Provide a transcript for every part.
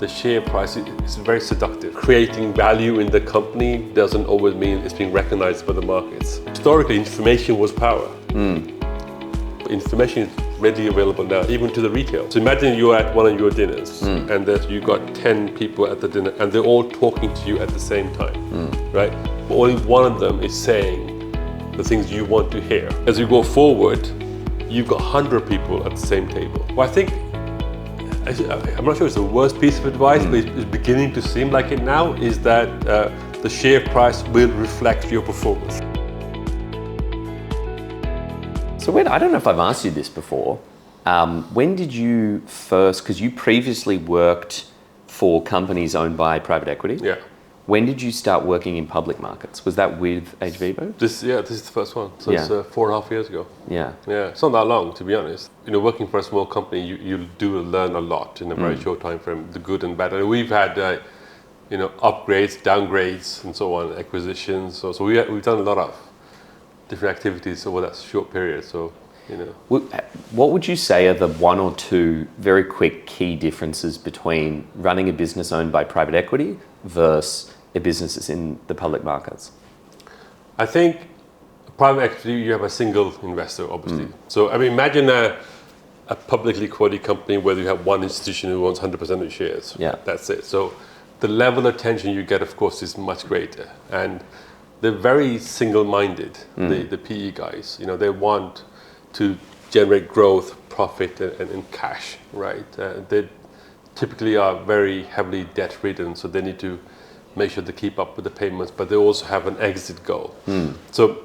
The share price is very seductive. Creating value in the company doesn't always mean it's being recognized by the markets. Historically, information was power. Information is readily available now, even to the retail. So imagine you're at one of your dinners and that you got 10 people at the dinner and they're all talking to you at the same time, right? But only one of them is saying the things you want to hear. As you go forward, you've got 100 people at the same table. Well, I think, I'm not sure it's the worst piece of advice, but it's beginning to seem like it now, is that the share price will reflect your performance. So I don't know if I've asked you this before, when did you first, because you previously worked for companies owned by private equity. Yeah. When did you start working in public markets? Was that with hVIVO? This is the first one. So it's 4.5 years ago. Yeah. Yeah, it's not that long, to be honest. Working for a small company, you do learn a lot in a very short time frame, the good and bad. And we've had, upgrades, downgrades, and so on, acquisitions. So we've done a lot of different activities over that short period. So, What would you say are the one or two very quick key differences between running a business owned by private equity versus a business that's in the public markets? I think private equity, you have a single investor, obviously. So imagine a publicly quoted company where you have one institution who owns 100% of the shares. Yeah. That's it. So the level of attention you get, of course, is much greater. And they're very single-minded, the PE guys. They want to generate growth, profit, and cash, right? They typically are very heavily debt-ridden, so they need to make sure they keep up with the payments, but they also have an exit goal. So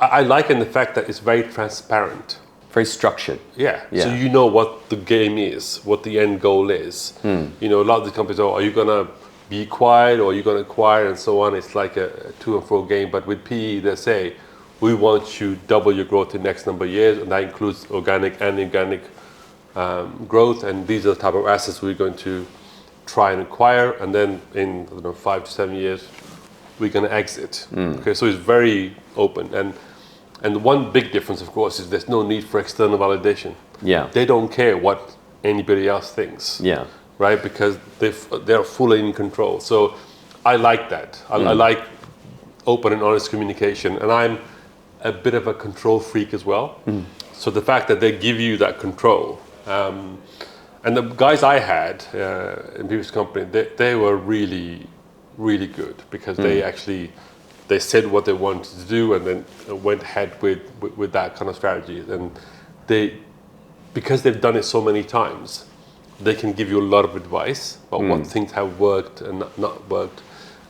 I like in the fact that it's very transparent. Very structured. Yeah. So you know what the game is, what the end goal is. A lot of the companies are you going to be acquired or are you going to acquire and so on? It's like a to and fro game. But with PE, they say, we want you to double your growth in the next number of years, and that includes organic and inorganic growth. And these are the type of assets we're going to try and acquire. And then in 5 to 7 years, we're going to exit. Okay, so it's very open. And one big difference, of course, is there's no need for external validation. Yeah. They don't care what anybody else thinks. Yeah. Right, because they're fully in control. So I like that. I like open and honest communication, and I'm a bit of a control freak as well. So the fact that they give you that control, and the guys I had in previous company, they were really, really good because they said what they wanted to do and then went ahead with that kind of strategy. And because they've done it so many times, they can give you a lot of advice about what things have worked and not worked.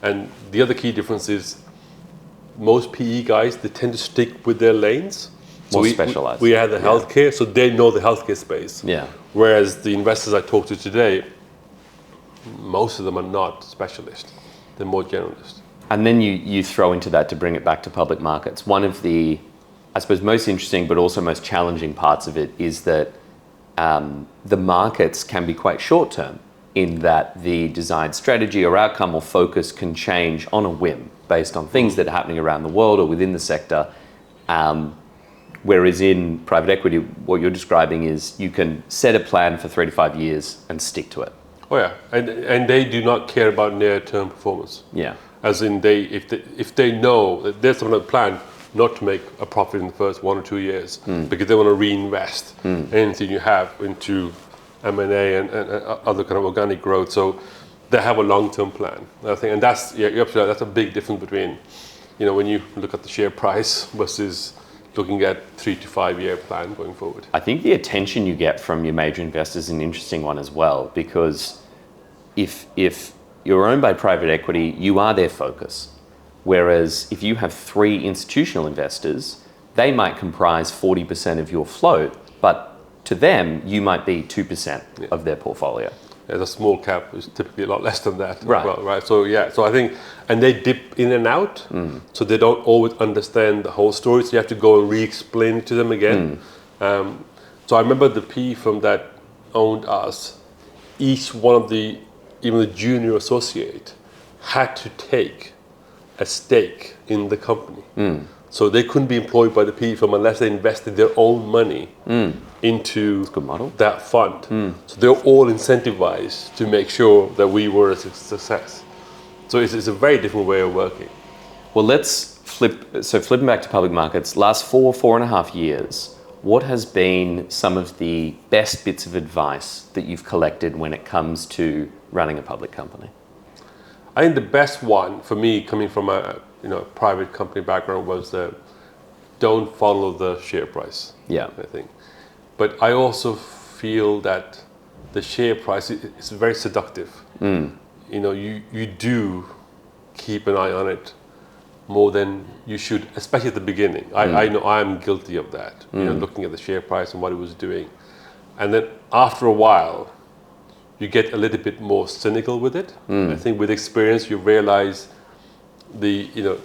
And the other key difference is most PE guys, they tend to stick with their lanes. More specialized. We had the healthcare, so they know the healthcare space. Yeah. Whereas the investors I talked to today, most of them are not specialists. They're more generalists. And then you throw into that, to bring it back to public markets, one of the, I suppose, most interesting but also most challenging parts of it is that the markets can be quite short-term in that the desired strategy or outcome or focus can change on a whim based on things that are happening around the world or within the sector. Whereas in private equity, what you're describing is you can set a plan for 3 to 5 years and stick to it. Oh yeah, and they do not care about near-term performance. Yeah. As in, if they know that there's some plan not to make a profit in the first 1 or 2 years because they want to reinvest anything you have into M&A and other kind of organic growth. So they have a long-term plan, I think, and that's you're absolutely right. That's a big difference between, when you look at the share price versus looking at 3 to 5 year plan going forward. I think the attention you get from your major investors is an interesting one as well, because if you're owned by private equity, you are their focus. Whereas if you have 3 institutional investors, they might comprise 40% of your float, but to them, you might be 2% of their portfolio. As a small cap, it's typically a lot less than that. Right. Well, right. So I think, and they dip in and out, so they don't always understand the whole story. So you have to go and re-explain it to them again. So I remember the PE firm that owned us. Each one of even the junior associate, had to take a stake in the company. So they couldn't be employed by the PE firm unless they invested their own money into Good model. that fund. So they're all incentivized to make sure that we were a success. So it's a very different way of working. Well, let's flipping back to public markets, last 4.5 years, what has been some of the best bits of advice that you've collected when it comes to running a public company? I think the best one for me, coming from a private company background, was don't follow the share price. Yeah. I think, but I also feel that the share price is very seductive. You do keep an eye on it more than you should, especially at the beginning. I know I'm guilty of that. Looking at the share price and what it was doing, and then after a while, you get a little bit more cynical with it. I think with experience, you realize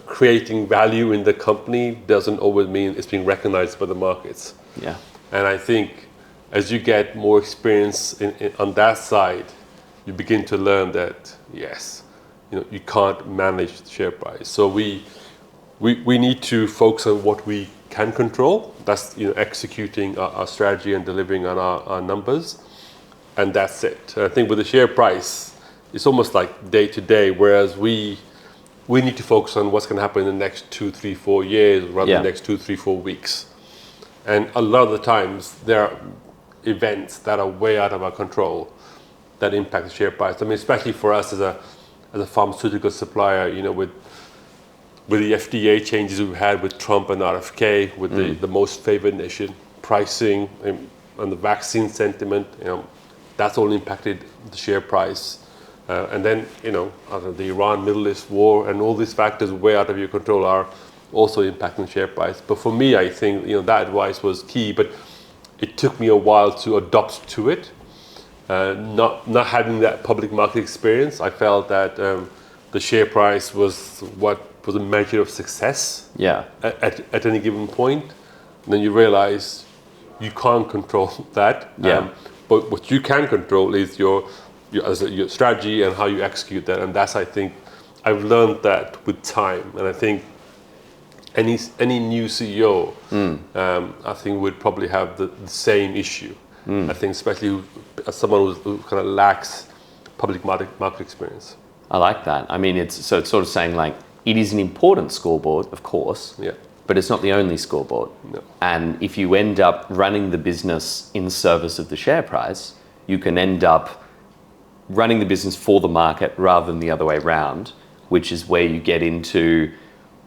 creating value in the company doesn't always mean it's being recognized by the markets. Yeah. And I think as you get more experience on that side, you begin to learn that yes, you can't manage the share price. So we need to focus on what we can control. That's executing our strategy and delivering on our numbers. And that's it. I think with the share price, it's almost like day to day, whereas we need to focus on what's going to happen in the next 2, 3, 4 years rather than the next 2, 3, 4 weeks. And a lot of the times there are events that are way out of our control that impact the share price. I mean, especially for us as a pharmaceutical supplier, with the FDA changes we've had with Trump and RFK, with the most favored nation pricing and the vaccine sentiment, that's all impacted the share price. And then, the Iran, Middle East war and all these factors way out of your control are also impacting the share price. But for me, I think, that advice was key, but it took me a while to adopt to it. Not having that public market experience, I felt that the share price was what was a measure of success at any given point. And then you realize you can't control that. But what you can control is your strategy and how you execute that. And that's, I think, I've learned that with time. And I think any new CEO, I think would probably have the same issue. I think especially as someone who kind of lacks public market experience. I like that. I mean, it's sort of saying like, it is an important scoreboard, of course. Yeah. But it's not the only scoreboard. No. And if you end up running the business in service of the share price, you can end up running the business for the market rather than the other way around, which is where you get into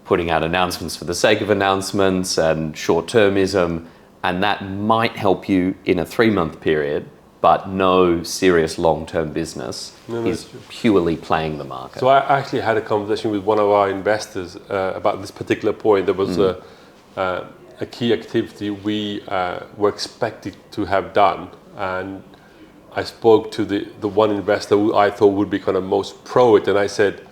putting out announcements for the sake of announcements and short-termism, and that might help you in a 3-month period, but no serious long-term business is purely playing the market. So I actually had a conversation with one of our investors about this particular point. There was a key activity we were expected to have done, and I spoke to the one investor who I thought would be kind of most pro it, and I said,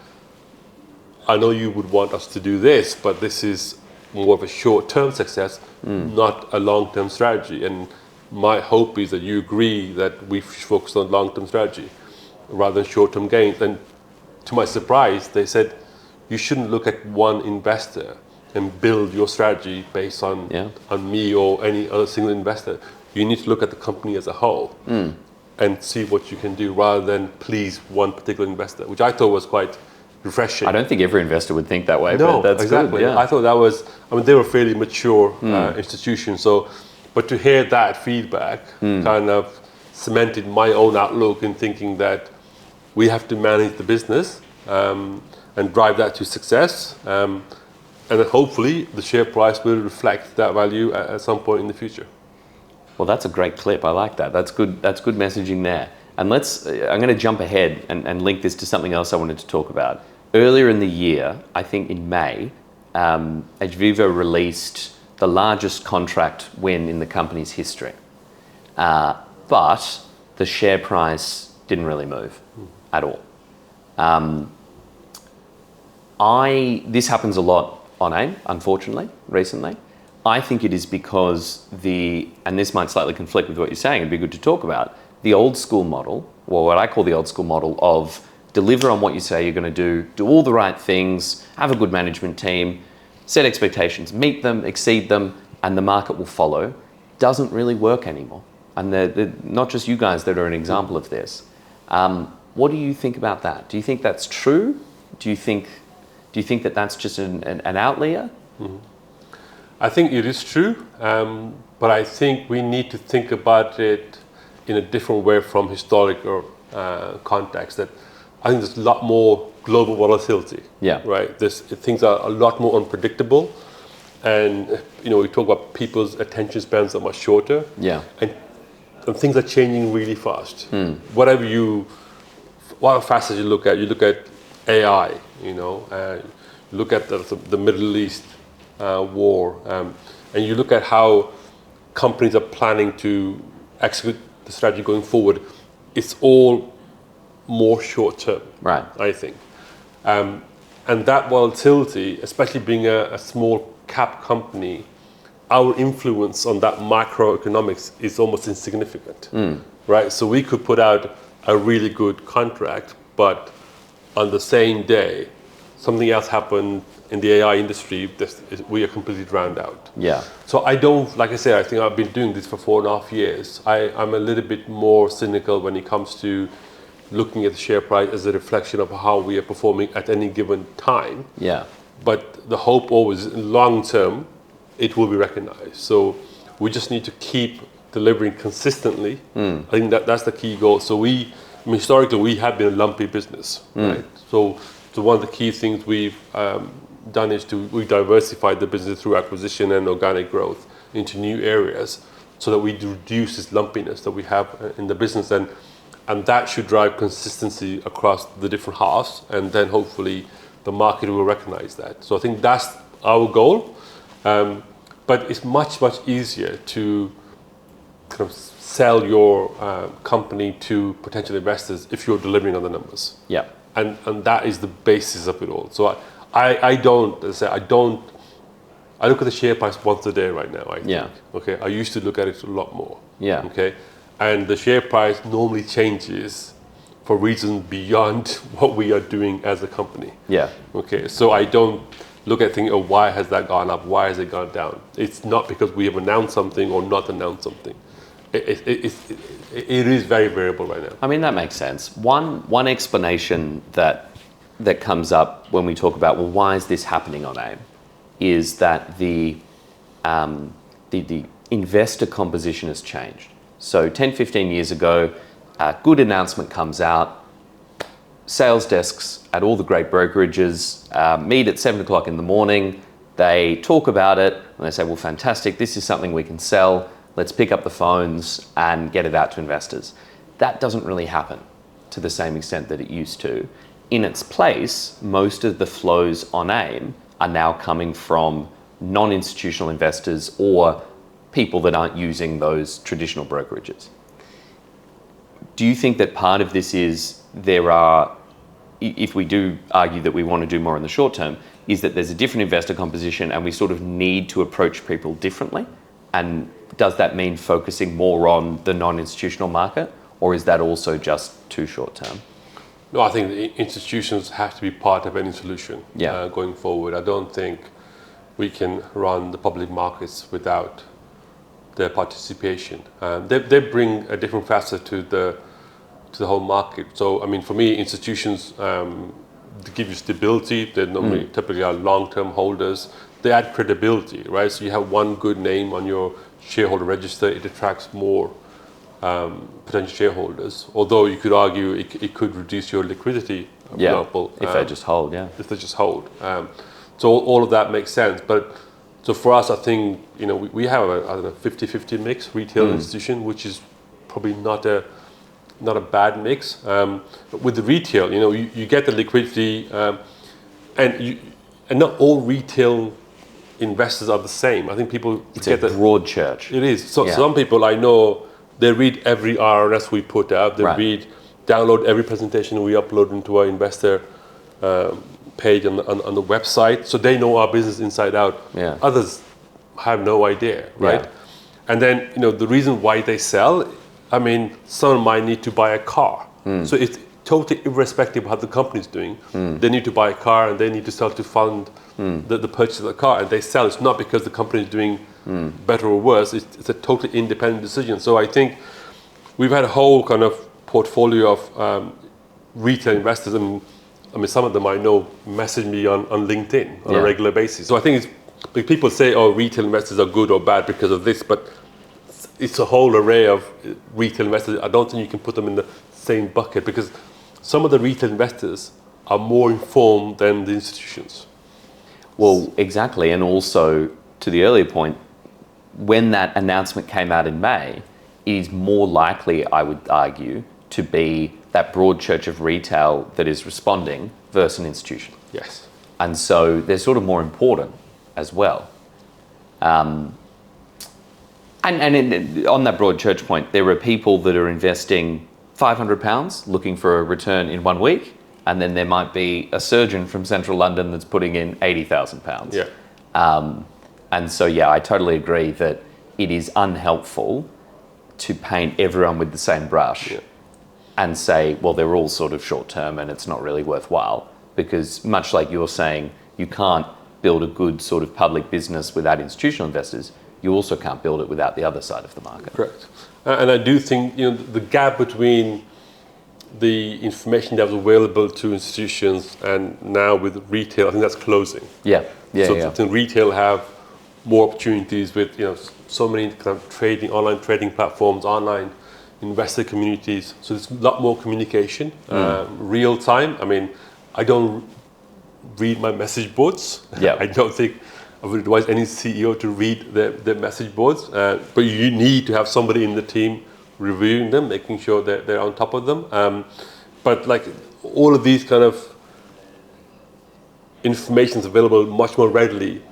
I know you would want us to do this, but this is more of a short-term success, not a long-term strategy. And my hope is that you agree that we focus on long-term strategy rather than short-term gains. And to my surprise, they said, you shouldn't look at one investor and build your strategy based on me or any other single investor. You need to look at the company as a whole and see what you can do rather than please one particular investor, which I thought was quite refreshing. I don't think every investor would think that way, no, but that's exactly. good. Yeah. I thought that was, they were a fairly mature institution. So, but to hear that feedback kind of cemented my own outlook in thinking that we have to manage the business and drive that to success. And then hopefully the share price will reflect that value at some point in the future. Well, that's a great clip. I like that. That's good messaging there. And I'm going to jump ahead and link this to something else I wanted to talk about. Earlier in the year, I think in May, hVIVO released the largest contract win in the company's history. But the share price didn't really move at all. This happens a lot on AIM, unfortunately, recently. I think it is because and this might slightly conflict with what you're saying, it'd be good to talk about, the old school model, or what I call the old school model of deliver on what you say you're going to do all the right things, have a good management team, set expectations, meet them, exceed them, and the market will follow, doesn't really work anymore. And not just you guys that are an example of this. What do you think about that? Do you think that's true? Do you think that that's just an outlier? Mm-hmm. I think it is true, but I think we need to think about it in a different way from historical context. That I think there's a lot more global volatility. Yeah. Right. Things are a lot more unpredictable, and we talk about people's attention spans are much shorter. Yeah. And things are changing really fast. Whatever facets you look at AI. You look at the Middle East war, and you look at how companies are planning to execute the strategy going forward. It's all more short term, right? I think, and that volatility, especially being a small cap company, our influence on that macroeconomics is almost insignificant, right? So we could put out a really good contract, but on the same day, something else happened in the AI industry, we are completely drowned out. Yeah. So I don't, like I said, I think I've been doing this for 4.5 years. I'm a little bit more cynical when it comes to looking at the share price as a reflection of how we are performing at any given time. Yeah. But the hope always, long term, it will be recognized. So we just need to keep delivering consistently. I think that's the key goal. So historically, we have been a lumpy business, right? So one of the key things we've done is we diversified the business through acquisition and organic growth into new areas so that we reduce this lumpiness that we have in the business. And that should drive consistency across the different halves, and then hopefully the market will recognize that. So I think that's our goal. But it's much, much easier to kind of sell your company to potential investors if you're delivering on the numbers. Yeah. And that is the basis of it all. So I look at the share price once a day right now, I think. Yeah. Okay. I used to look at it a lot more. Yeah. Okay. And the share price normally changes for reasons beyond what we are doing as a company. Yeah. Okay. So I don't look at things, why has that gone up? Why has it gone down? It's not because we have announced something or not announced something. It is very variable right now. I mean, that makes sense. One explanation that comes up when we talk about, well, why is this happening on AIM, is that the investor composition has changed. So 10, 15 years ago, a good announcement comes out, sales desks at all the great brokerages meet at 7 o'clock in the morning, they talk about it, and they say, well, fantastic, this is something we can sell, let's pick up the phones and get it out to investors. That doesn't really happen to the same extent that it used to. In its place, most of the flows on AIM are now coming from non-institutional investors or people that aren't using those traditional brokerages. Do you think that part of this is if we do argue that we want to do more in the short term, is that there's a different investor composition and we sort of need to approach people differently? And does that mean focusing more on the non-institutional market, or is that also just too short term? No, I think the institutions have to be part of any solution going forward. I don't think we can run the public markets without their participation. They bring a different facet to the whole market. So, I mean, for me, institutions give you stability. They normally typically are long-term holders. They add credibility, right? So you have one good name on your shareholder register, it attracts more potential shareholders. Although you could argue it could reduce your liquidity, for example. If they just hold, If they just hold. So all of that makes sense. But so for us, I think, we have a 50-50 mix, retail institution, which is probably not a bad mix. But with the retail, you get the liquidity, and not all retail investors are the same. I think people it's a broad church. It is. So some people I know, they read every RNS we put out. They download every presentation we upload into our investor page on the website. So they know our business inside out. Yeah. Others have no idea, right? Yeah. And then the reason why they sell, I mean, someone might need to buy a car. So it's totally irrespective of how the company is doing. They need to buy a car and they need to sell to fund the purchase of the car, and they sell. It's not because the company is doing better or worse. It's a totally independent decision. So I think we've had a whole kind of portfolio of retail investors, and I mean, some of them I know message me on LinkedIn on a regular basis. So I think it's, like, people say, oh, retail investors are good or bad because of this, but it's a whole array of retail investors. I don't think you can put them in the same bucket, because some of the retail investors are more informed than the institutions. Well, exactly. And also, to the earlier point, when that announcement came out in May, it is more likely, I would argue, to be that broad church of retail that is responding versus an institution. Yes. And so they're sort of more important as well. And on that broad church point, there are people that are investing £500 looking for a return in 1 week, and then there might be a surgeon from central London that's putting in £80,000. Yeah. And so, yeah, I totally agree that it is unhelpful to paint everyone with the same brush and say, well, they're all sort of short term and it's not really worthwhile. Because much like you're saying, you can't build a good sort of public business without institutional investors. You also can't build it without the other side of the market. Correct. And I do think, you know, the gap between the information that was available to institutions and now with retail, I think that's closing. Yeah. So I think retail have more opportunities with, you know, so many kind of trading, online trading platforms, online investor communities. So there's a lot more communication, real time. I mean, I don't read my message boards. Yeah. I don't think I would advise any CEO to read their message boards, but you need to have somebody in the team reviewing them, making sure that they're on top of them. But like all of these kind of information is available much more readily,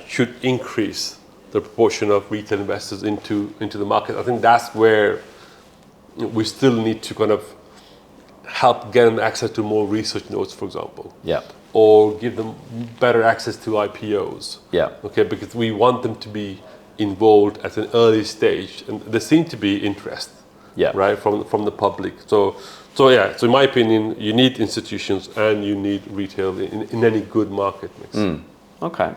should increase the proportion of retail investors into the market. I think that's where we still need to kind of help get them access to more research notes, for example. Yeah. Or give them better access to IPOs. Yeah. Okay, because we want them to be involved at an early stage, and there seems to be interest. Yeah. Right, from the public. So in my opinion, you need institutions and you need retail in any good market mix. Okay.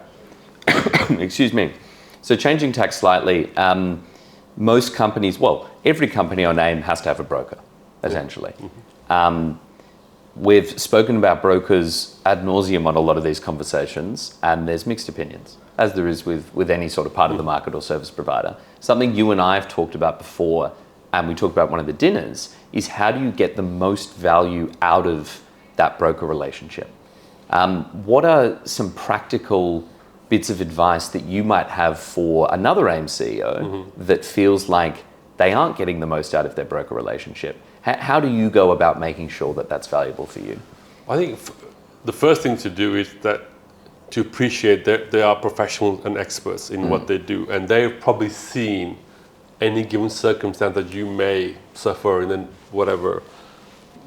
Excuse me. So changing tack slightly, most companies, well, every company I name has to have a broker, essentially. We've spoken about brokers ad nauseum on a lot of these conversations, and there's mixed opinions, as there is with any sort of part of the market or service provider. Something you and I have talked about before, and we talked about one of the dinners, is how do you get the most value out of that broker relationship? What are some practical bits of advice that you might have for another AIM CEO that feels like they aren't getting the most out of their broker relationship? How do you go about making sure that that's valuable for you? I think the first thing to do is that to appreciate that they are professionals and experts in what they do, and they've probably seen any given circumstance that you may suffer in the whatever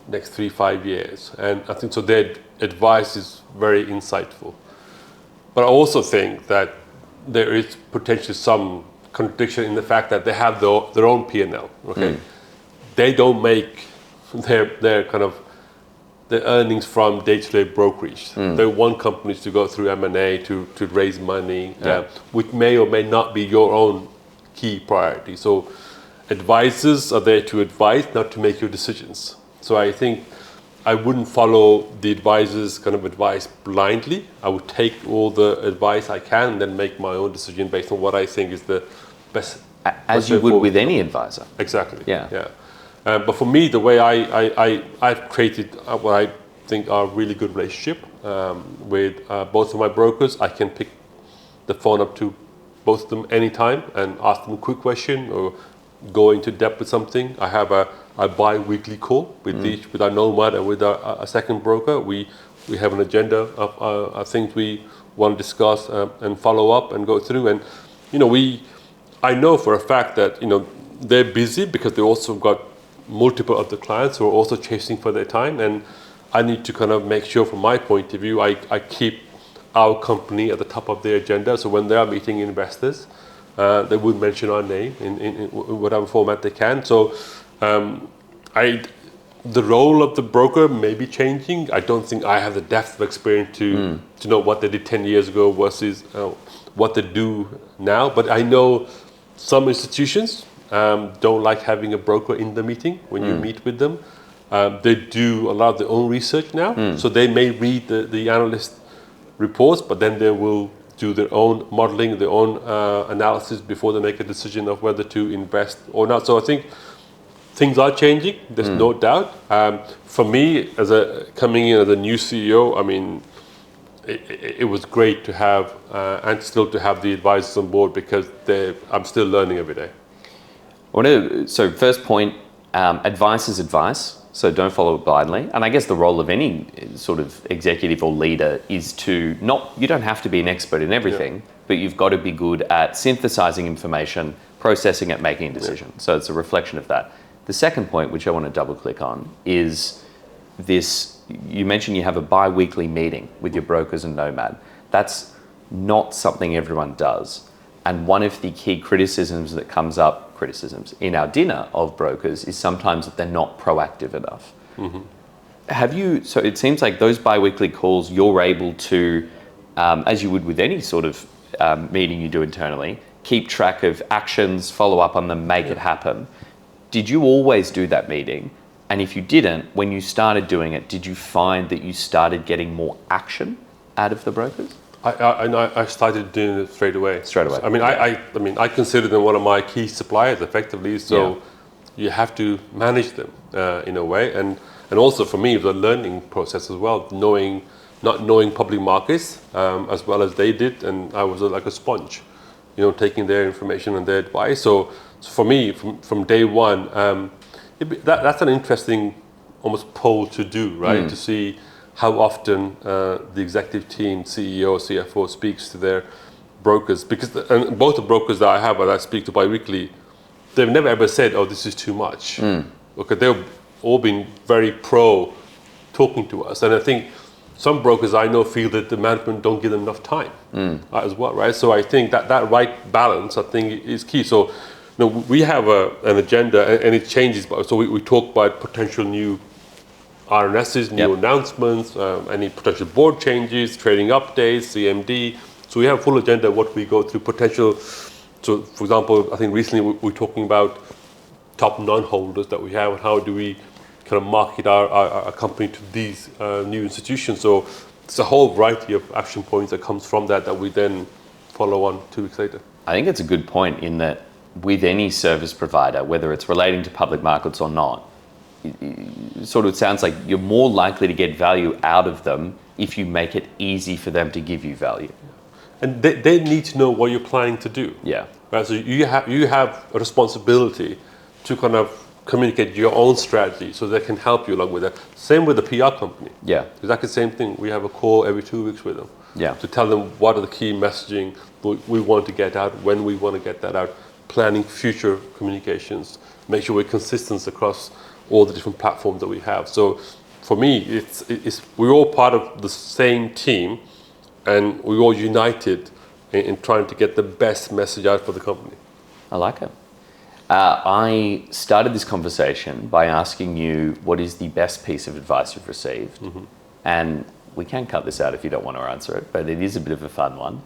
next 3-5 years, and I think so their advice is very insightful. But I also think that there is potentially some contradiction in the fact that they have their own P&L. Okay, they don't make their kind of the earnings from day-to-day brokerage. They want companies to go through M&A to raise money, which may or may not be your own key priority. So advisors are there to advise, not to make your decisions. So I think I wouldn't follow the advisor's kind of advice blindly. I would take all the advice I can and then make my own decision based on what I think is the best. As you would with any advisor. Exactly. Yeah. But for me, the way I've created what I think are really good relationship with both of my brokers. I can pick the phone up to both of them anytime and ask them a quick question or go into depth with something. I have a bi-weekly call with our Nomad and with our second broker. We have an agenda of things we want to discuss and follow up and go through. And I know for a fact that they're busy because they also got multiple other clients who are also chasing for their time, and I need to kind of make sure from my point of view I keep our company at the top of their agenda. So when they are meeting investors, they would mention our name in whatever format they can. So the role of the broker may be changing. I don't think I have the depth of experience to know what they did 10 years ago versus what they do now. But I know some institutions don't like having a broker in the meeting when you meet with them. They do a lot of their own research now. So they may read the analyst reports, but then they will do their own modeling, their own analysis before they make a decision of whether to invest or not. So I think things are changing. There's no doubt. For me, coming in as a new CEO, I mean, it was great to have and still to have the advisors on board because I'm still learning every day. So first point, advice is advice. So don't follow it blindly. And I guess the role of any sort of executive or leader is to you don't have to be an expert in everything, but you've got to be good at synthesizing information, processing it, making a decision. So it's a reflection of that. The second point, which I want to double click on, is this. You mentioned you have a bi-weekly meeting with your brokers and Nomad. That's not something everyone does. And one of the key criticisms that comes up, in our dinner of brokers is sometimes that they're not proactive enough. So it seems like those bi-weekly calls, you're able to, as you would with any sort of meeting you do internally, keep track of actions, follow up on them, make it happen. Did you always do that meeting? And if you didn't, when you started doing it, did you find that you started getting more action out of the brokers? I started doing it straight away. I mean, I consider them one of my key suppliers, effectively. So you have to manage them in a way, and also for me, it was a learning process as well. Not knowing public markets as well as they did, and I was like a sponge, taking their information and their advice. So for me, from day one, that's an interesting almost poll to do, right? To see how often the executive team, CEO, CFO speaks to their brokers. And both the brokers that I have that I speak to bi-weekly, they've never ever said, oh, this is too much. Okay, they've all been very pro talking to us. And I think some brokers I know feel that the management don't give them enough time as well, right? So I think that right balance, I think, is key. So we have an agenda and it changes. So we talk about potential new RNSs, new announcements, any potential board changes, trading updates, CMD. So we have a full agenda of what we go through potential. So for example, I think recently we're talking about top non-holders that we have and how do we kind of market our company to these new institutions. So it's a whole variety of action points that comes from that we then follow on 2 weeks later. I think it's a good point in that with any service provider, whether it's relating to public markets or not, sort of sounds like you're more likely to get value out of them if you make it easy for them to give you value. And they need to know what you're planning to do. Yeah. Right. So you have a responsibility to kind of communicate your own strategy so they can help you along with that. Same with the PR company. Yeah. Exactly the same thing. We have a call every 2 weeks with them. Yeah. To tell them what are the key messaging we want to get out, when we want to get that out, planning future communications, make sure we're consistent across all the different platforms that we have. So for me, it's we're all part of the same team and we're all united in trying to get the best message out for the company. I like it. I started this conversation by asking you what is the best piece of advice you've received. And we can cut this out if you don't want to answer it, but it is a bit of a fun one.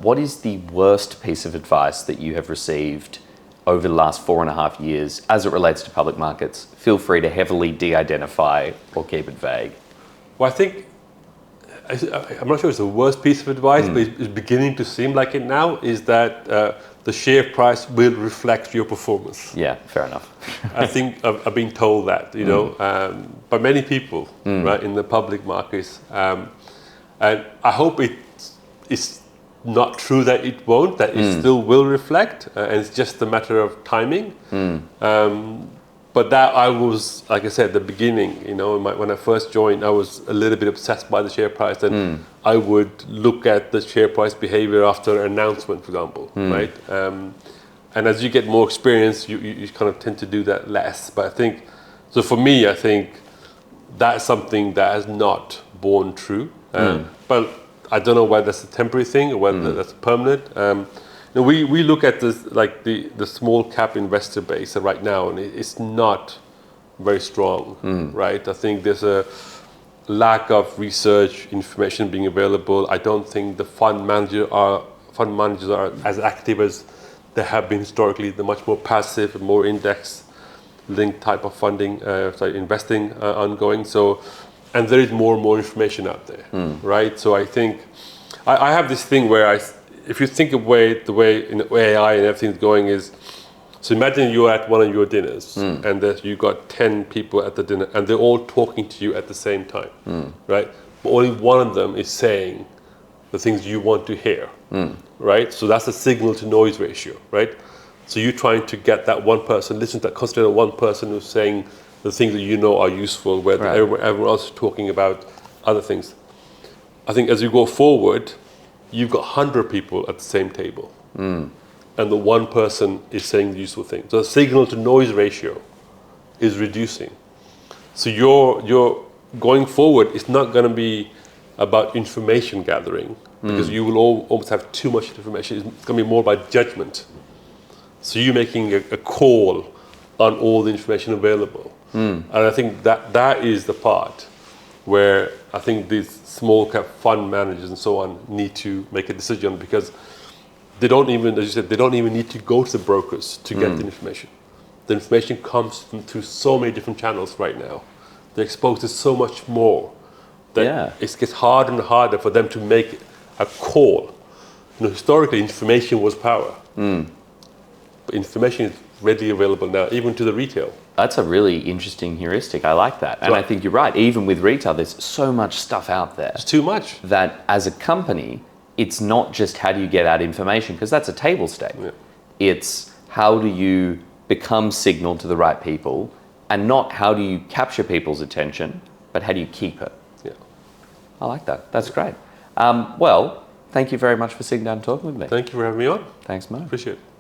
What is the worst piece of advice that you have received over the last 4.5 years as it relates to public markets? Feel free to heavily de-identify or keep it vague. Well, I think, I'm not sure it's the worst piece of advice, but it's beginning to seem like it now, is that the share price will reflect your performance. Yeah, fair enough. I think I've been told that, by many people, right, in the public markets. And I hope it's not true that it won't, that it still will reflect, and it's just a matter of timing. But that I was, like I said, at the beginning, when I first joined, I was a little bit obsessed by the share price, and I would look at the share price behavior after an announcement, for example, right? And as you get more experience, you kind of tend to do that less. But for me, I think that's something that has not borne true. But I don't know whether that's a temporary thing or whether that's permanent. We look at this like the small cap investor base right now, and it's not very strong, right? I think there's a lack of research information being available. I don't think the fund managers are as active as they have been historically. They're much more passive and more index linked type of funding, investing ongoing. So, and there is more and more information out there, right? So I think I have this thing where if you think of the way in AI and everything's going is, so imagine you're at one of your dinners and you got 10 people at the dinner and they're all talking to you at the same time, right? But only one of them is saying the things you want to hear, right? So that's the signal to noise ratio, right? So you're trying to get that one person, concentrate on one person who's saying the things that you know are useful, where everyone else is talking about other things. I think as you go forward, you've got 100 people at the same table. And the one person is saying the useful thing. So the signal to noise ratio is reducing. So you're going forward, it's not going to be about information gathering because you will almost have too much information. It's going to be more about judgment. So you're making a call on all the information available. And I think that is the part where I think these small cap fund managers and so on need to make a decision, because they don't even, as you said, they don't even need to go to the brokers to get the information. The information comes through so many different channels right now. They're exposed to so much more that it gets harder and harder for them to make a call. Historically, information was power. But information is readily available now, even to the retail. That's a really interesting heuristic. I like that. And I think you're right. Even with retail, there's so much stuff out there. It's too much. That as a company, it's not just how do you get out information, because that's a table stake. Yeah. It's how do you become signal to the right people, and not how do you capture people's attention, but how do you keep it? Yeah. I like that. That's great. Well, thank you very much for sitting down and talking with me. Thank you for having me on. Thanks, Mo. Appreciate it.